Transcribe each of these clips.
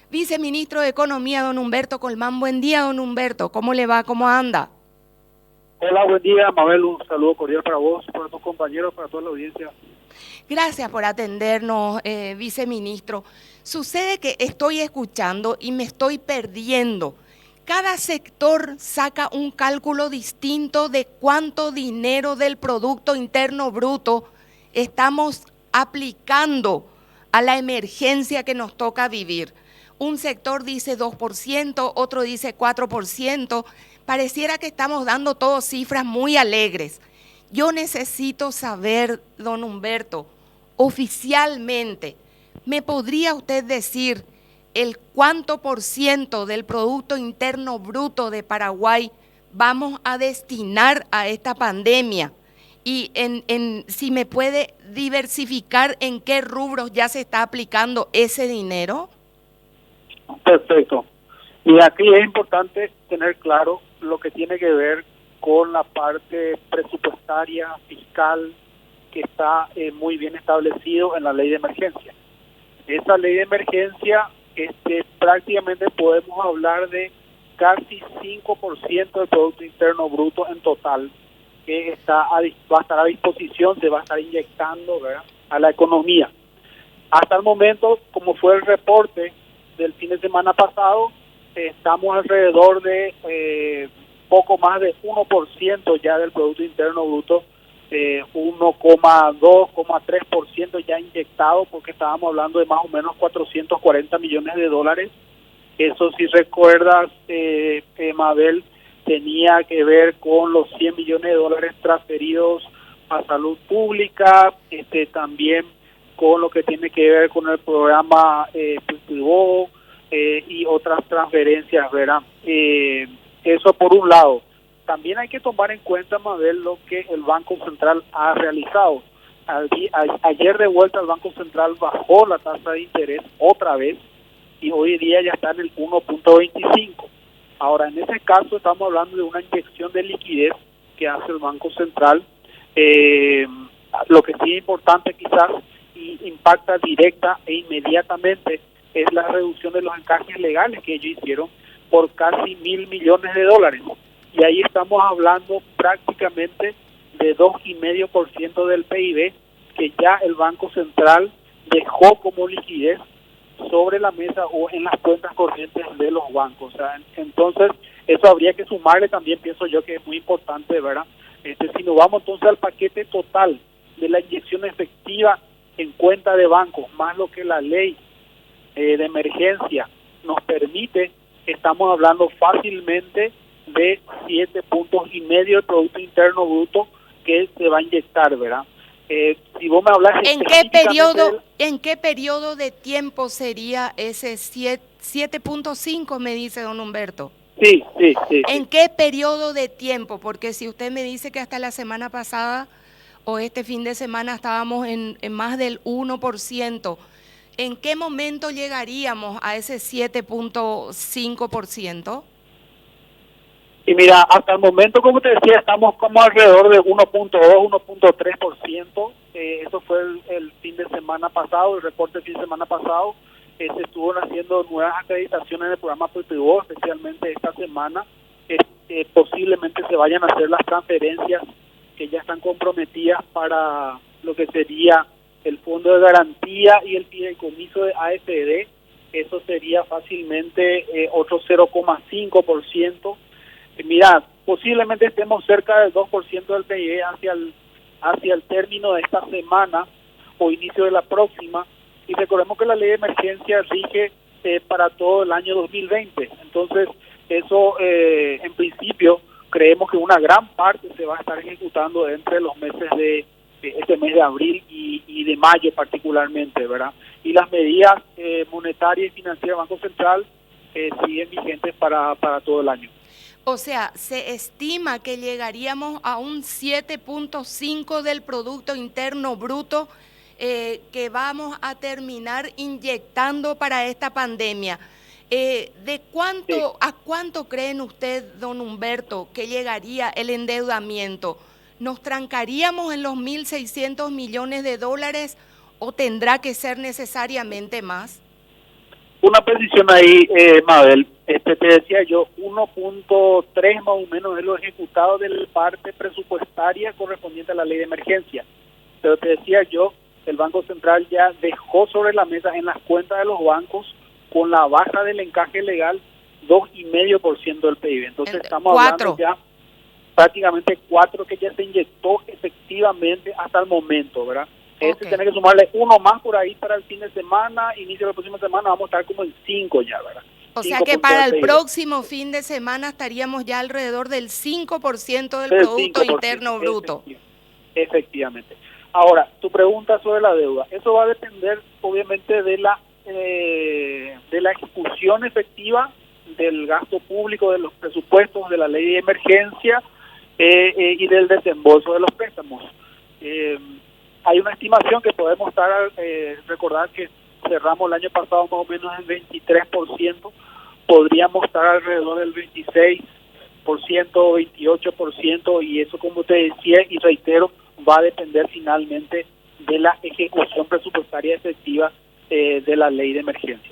Viceministro de Economía, don Humberto Colmán. Buen día, don Humberto. ¿Cómo le va? ¿Cómo anda? Hola, buen día, Mabel. Un saludo cordial para vos, para tus compañeros, para toda la audiencia. Gracias por atendernos, viceministro. Sucede que estoy escuchando y me estoy perdiendo. Cada sector saca un cálculo distinto de cuánto dinero del Producto Interno Bruto estamos aplicando a la emergencia que nos toca vivir. Un sector dice 2%, otro dice 4%. Pareciera que estamos dando todas cifras muy alegres. Yo necesito saber, don Humberto, oficialmente, ¿me podría usted decir el cuánto por ciento del Producto Interno Bruto de Paraguay vamos a destinar a esta pandemia? Y si me puede diversificar en qué rubros ya se está aplicando ese dinero. Perfecto. Y aquí es importante tener claro lo que tiene que ver con la parte presupuestaria, fiscal, que está muy bien establecido en la ley de emergencia. Esa ley de emergencia, prácticamente podemos hablar de casi 5% del Producto Interno Bruto en total, que va a estar a disposición, se va a estar inyectando, ¿verdad?, a la economía. Hasta el momento, como fue el reporte del fin de semana pasado, estamos alrededor de poco más de 1% ya del Producto Interno Bruto, 1,2,3% ya inyectado, porque estábamos hablando de más o menos 440 millones de dólares. Eso, si recuerdas, Mabel, tenía que ver con los 100 millones de dólares transferidos a salud pública, también con lo que tiene que ver con el programa Pipibó, y otras transferencias, ¿verdad? Eso por un lado. También hay que tomar en cuenta, Mabel, lo que el Banco Central ha realizado. Ayer de vuelta el Banco Central bajó la tasa de interés otra vez y hoy día ya está en el 1.25. Ahora, en ese caso estamos hablando de una inyección de liquidez que hace el Banco Central. Lo que sí es importante quizás y impacta directa e inmediatamente es la reducción de los encajes legales que ellos hicieron por casi 1.000 millones de dólares. Y ahí estamos hablando prácticamente de 2,5% del PIB que ya el Banco Central dejó como liquidez sobre la mesa o en las cuentas corrientes de los bancos. O sea, entonces, eso habría que sumarle también, pienso yo que es muy importante, ¿verdad? Si nos vamos entonces al paquete total de la inyección efectiva en cuenta de bancos, más lo que la ley de emergencia nos permite, estamos hablando fácilmente de 7,5 puntos del Producto Interno Bruto que se va a inyectar, ¿verdad? Si vos me hablas ¿En qué periodo de tiempo sería ese 7,5, me dice don Humberto? Sí. ¿En qué periodo de tiempo? Porque si usted me dice que hasta la semana pasada o este fin de semana estábamos en más del 1%, ¿en qué momento llegaríamos a ese 7,5%? Y mira, hasta el momento, como te decía, estamos como alrededor de 1,2, 1,3%. Eso fue el fin de semana pasado, el reporte del fin de semana pasado. Se estuvo haciendo nuevas acreditaciones del programa Pipibó, especialmente esta semana. Posiblemente se vayan a hacer las transferencias que ya están comprometidas para lo que sería el Fondo de Garantía y el fideicomiso de AFD. Eso sería fácilmente otro 0,5%. Mira, posiblemente estemos cerca del 2% del PIB hacia el término de esta semana o inicio de la próxima. Y recordemos que la ley de emergencia rige para todo el año 2020. Entonces, eso en principio creemos que una gran parte se va a estar ejecutando entre los meses de este mes de abril y de mayo particularmente, ¿verdad? Y las medidas monetarias y financieras del Banco Central siguen vigentes para todo el año. O sea, se estima que llegaríamos a un 7,5 del Producto Interno Bruto que vamos a terminar inyectando para esta pandemia. ¿A cuánto creen usted, don Humberto, que llegaría el endeudamiento? ¿Nos trancaríamos en los 1.600 millones de dólares o tendrá que ser necesariamente más? una precisión ahí, Mabel. Te decía yo, 1.3 más o menos es lo ejecutado de la parte presupuestaria correspondiente a la ley de emergencia. Pero te decía yo, el Banco Central ya dejó sobre la mesa en las cuentas de los bancos, con la baja del encaje legal, 2,5% del PIB. Entonces estamos hablando ya prácticamente 4 que ya se inyectó efectivamente hasta el momento, ¿verdad? Tiene que sumarle uno más por ahí para el fin de semana, inicio de la próxima semana, vamos a estar como en 5 ya, ¿verdad? O sea que para el próximo fin de semana estaríamos ya alrededor del 5% del Producto Interno Bruto. Efectivamente. Ahora, tu pregunta sobre la deuda, eso va a depender obviamente de la ejecución efectiva del gasto público, de los presupuestos, de la ley de emergencia y del desembolso de los préstamos. Hay una estimación que podemos estar, recordar que cerramos el año pasado más o menos en 23%, podríamos estar alrededor del 26%, 28%, y eso, como te decía y reitero, va a depender finalmente de la ejecución presupuestaria efectiva de la ley de emergencia.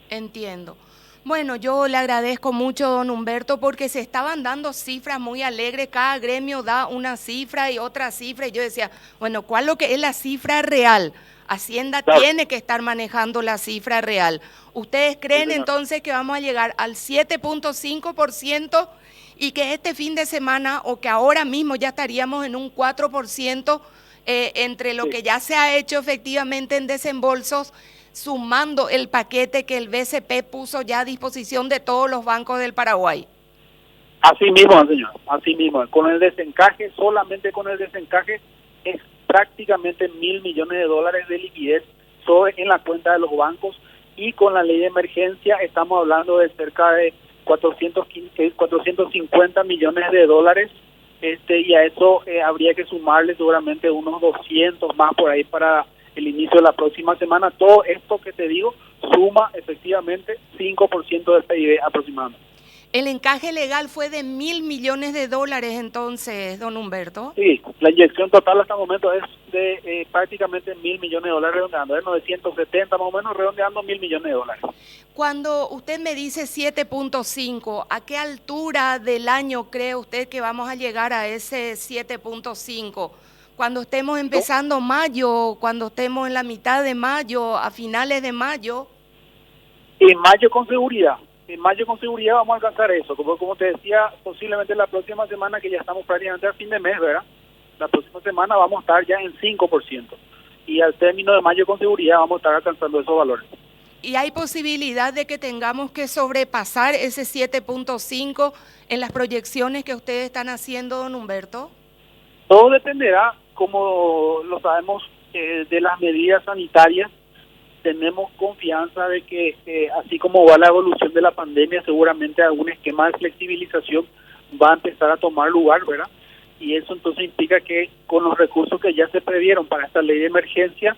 Entiendo. Bueno, yo le agradezco mucho, don Humberto, porque se estaban dando cifras muy alegres, cada gremio da una cifra y otra cifra, y yo decía, bueno, ¿cuál es lo que es la cifra real? Hacienda tiene que estar manejando la cifra real. ¿Ustedes creen entonces que vamos a llegar al 7.5% y que este fin de semana, o que ahora mismo ya estaríamos en un 4% entre lo que ya se ha hecho efectivamente en desembolsos, sumando el paquete que el BCP puso ya a disposición de todos los bancos del Paraguay? Así mismo, señor, así mismo. Con el desencaje, solamente con el desencaje, es prácticamente $1.000 millones de liquidez en la cuenta de los bancos, y con la ley de emergencia estamos hablando de cerca de 450 millones de dólares, y a eso habría que sumarle seguramente unos 200 más por ahí para el inicio de la próxima semana. Todo esto que te digo suma efectivamente 5% del PIB aproximadamente. El encaje legal fue de $1.000 millones entonces, don Humberto. Sí, la inyección total hasta el momento es de prácticamente $1.000 millones redondeando, es 970 más o menos, redondeando $1.000 millones. Cuando usted me dice 7.5, ¿a qué altura del año cree usted que vamos a llegar a ese 7.5? Cuando estemos empezando mayo, cuando estemos en la mitad de mayo, a finales de mayo. En mayo con seguridad. En mayo con seguridad vamos a alcanzar eso. Como te decía, posiblemente la próxima semana, que ya estamos prácticamente al fin de mes, ¿verdad? La próxima semana vamos a estar ya en 5%. Y al término de mayo con seguridad vamos a estar alcanzando esos valores. ¿Y hay posibilidad de que tengamos que sobrepasar ese 7.5 en las proyecciones que ustedes están haciendo, don Humberto? Todo dependerá, como lo sabemos, de las medidas sanitarias. Tenemos confianza de que, así como va la evolución de la pandemia, seguramente algún esquema de flexibilización va a empezar a tomar lugar, ¿verdad? Y eso entonces implica que con los recursos que ya se previeron para esta ley de emergencia,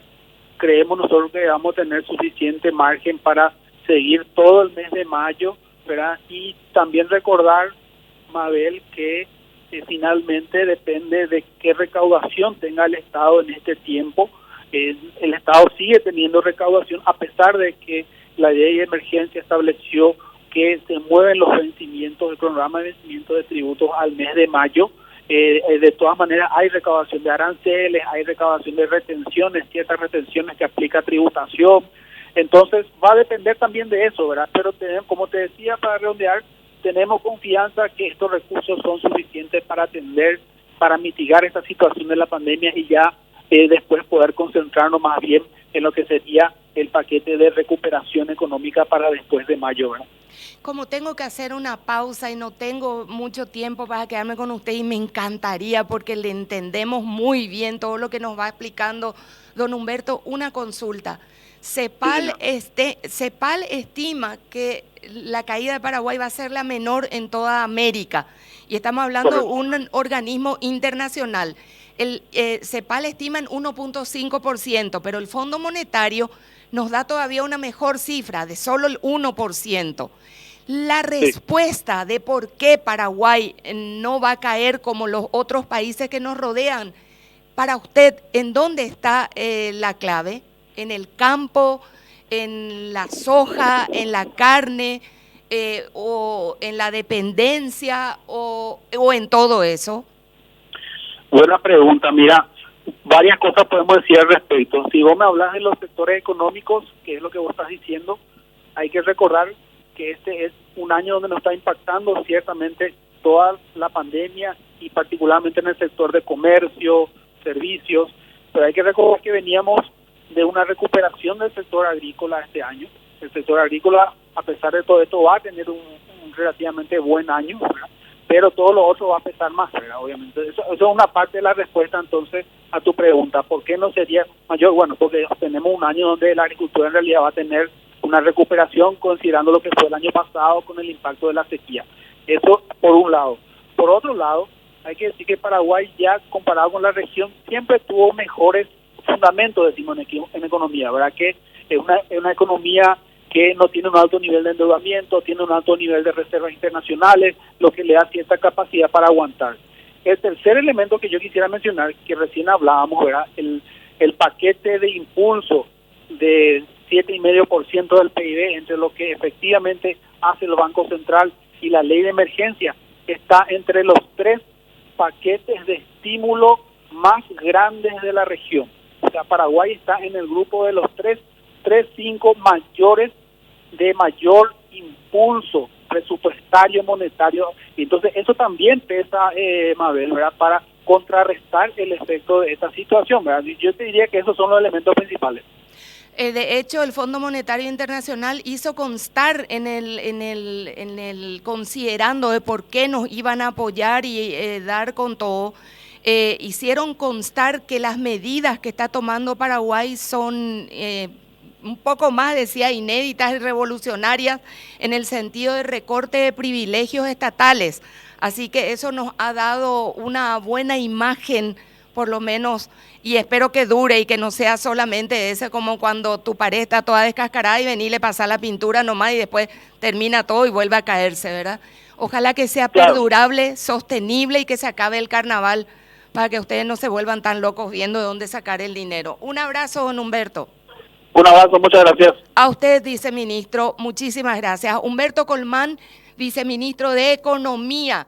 creemos nosotros que vamos a tener suficiente margen para seguir todo el mes de mayo, ¿verdad? Y también recordar, Mabel, que finalmente depende de qué recaudación tenga el Estado en este tiempo. El Estado sigue teniendo recaudación, a pesar de que la ley de emergencia estableció que se mueven los vencimientos, el programa de vencimiento de tributos al mes de mayo. De todas maneras hay recaudación de aranceles, hay recaudación de retenciones, ciertas retenciones que aplica tributación. Entonces va a depender también de eso, ¿verdad? Pero como te decía, para redondear, tenemos confianza que estos recursos son suficientes para atender, para mitigar esta situación de la pandemia, y ya después poder concentrarnos más bien en lo que sería el paquete de recuperación económica para después de mayo, ¿verdad? Como tengo que hacer una pausa y no tengo mucho tiempo para quedarme con usted, y me encantaría, porque le entendemos muy bien todo lo que nos va explicando don Humberto, una consulta. CEPAL estima que la caída de Paraguay va a ser la menor en toda América, y estamos hablando de un organismo internacional. El CEPAL estima en 1.5%, pero el Fondo Monetario nos da todavía una mejor cifra, de solo el 1%. La respuesta de por qué Paraguay no va a caer como los otros países que nos rodean, para usted, ¿en dónde está la clave? ¿En el campo, en la soja, en la carne, o en la dependencia, o en todo eso? Buena pregunta. Mira, varias cosas podemos decir al respecto. Si vos me hablas de los sectores económicos, que es lo que vos estás diciendo, hay que recordar que este es un año donde nos está impactando ciertamente toda la pandemia y particularmente en el sector de comercio, servicios, pero hay que recordar que veníamos de una recuperación del sector agrícola este año. El sector agrícola, a pesar de todo esto, va a tener un relativamente buen año, ¿verdad? Pero todo lo otro va a pesar más, ¿verdad? Obviamente. Eso es una parte de la respuesta entonces a tu pregunta. ¿Por qué no sería mayor? Bueno, porque tenemos un año donde la agricultura en realidad va a tener una recuperación considerando lo que fue el año pasado con el impacto de la sequía. Eso por un lado. Por otro lado, hay que decir que Paraguay ya comparado con la región siempre tuvo mejores fundamentos, decimos en economía, ¿verdad? Que es una economía que no tiene un alto nivel de endeudamiento, tiene un alto nivel de reservas internacionales, lo que le da cierta capacidad para aguantar. El tercer elemento que yo quisiera mencionar, que recién hablábamos, ¿verdad? El paquete de impulso de 7,5% del PIB, entre lo que efectivamente hace el Banco Central y la ley de emergencia, está entre los 3 paquetes de estímulo más grandes de la región. O sea, Paraguay está en el grupo de los 5 mayores de mayor impulso presupuestario, monetario, y entonces eso también pesa, Mabel, ¿verdad?, para contrarrestar el efecto de esta situación, ¿verdad? Yo te diría que esos son los elementos principales. De hecho, el Fondo Monetario Internacional hizo constar en el considerando de por qué nos iban a apoyar y dar con todo, hicieron constar que las medidas que está tomando Paraguay son un poco más, decía, inéditas y revolucionarias en el sentido de recorte de privilegios estatales. Así que eso nos ha dado una buena imagen, por lo menos, y espero que dure y que no sea solamente ese como cuando tu pared está toda descascarada y venís le pasar la pintura nomás y después termina todo y vuelve a caerse, ¿verdad? Ojalá que sea perdurable, sostenible y que se acabe el carnaval para que ustedes no se vuelvan tan locos viendo de dónde sacar el dinero. Un abrazo, don Humberto. Un abrazo, muchas gracias. A usted, viceministro, muchísimas gracias. Humberto Colmán, viceministro de Economía.